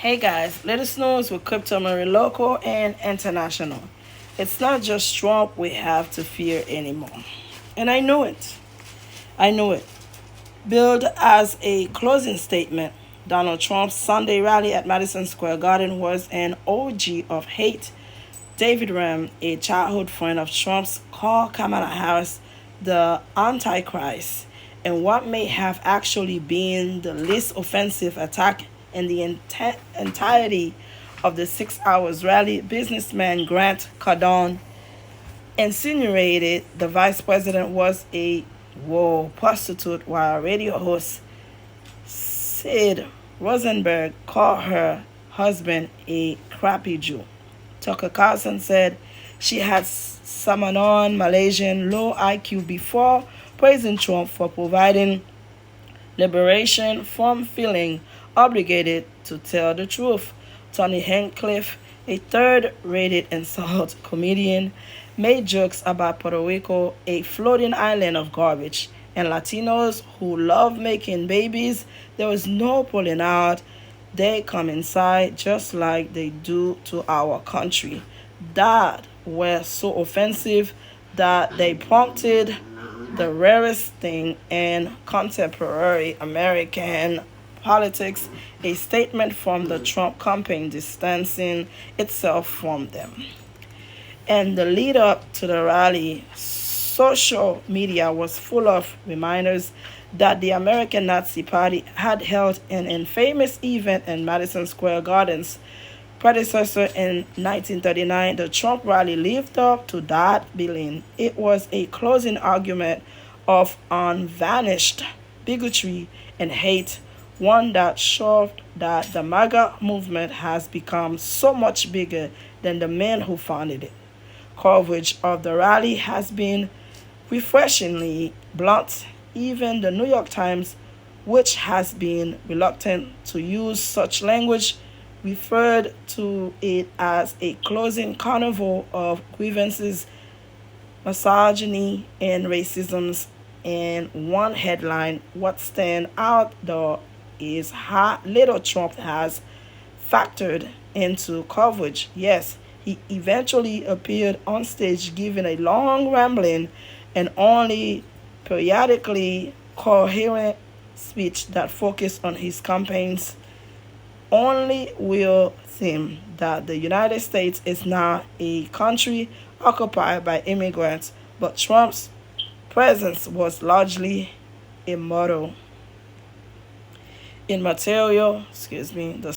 Hey guys, latest news with Crypto Marie local and international. It's not just Trump we have to fear anymore. And I knew it. I knew it. Billed as a closing statement, Donald Trump's Sunday rally at Madison Square Garden was an orgy of hate. David Ram, a childhood friend of Trump's, called Kamala Harris the Antichrist and what may have actually been the least offensive attack in the entirety of the 6 hours rally. Businessman Grant Cardone insinuated the vice president was a prostitute, while radio host Sid Rosenberg called her husband a crappy Jew. Tucker Carlson said she had Samanon Malaysian low IQ before praising Trump for providing liberation from feeling obligated to tell the truth. Tony Hinchcliffe, a third-rated insult comedian, made jokes about Puerto Rico, a floating island of garbage, and Latinos who love making babies. There was no pulling out. They come inside just like they do to our country. That were so offensive that they prompted the rarest thing in contemporary American politics, a statement from the Trump campaign distancing itself from them. And the lead up to the rally, social media was full of reminders that the American Nazi Party had held an infamous event in Madison Square Garden's predecessor in 1939. The Trump rally lived up to that billing. It was a closing argument of unvarnished bigotry and hate, one that showed that the MAGA movement has become so much bigger than the men who founded it. Coverage of the rally has been refreshingly blunt. Even the New York Times, which has been reluctant to use such language, referred to it as a closing carnival of grievances, misogyny, and racism. In one headline, what stands out though is how little Trump has factored into coverage. Yes, he eventually appeared on stage giving a long rambling and only periodically coherent speech that focused on his campaign's only real theme, that the United States is now a country occupied by immigrants, but Trump's presence was largely immaterial. The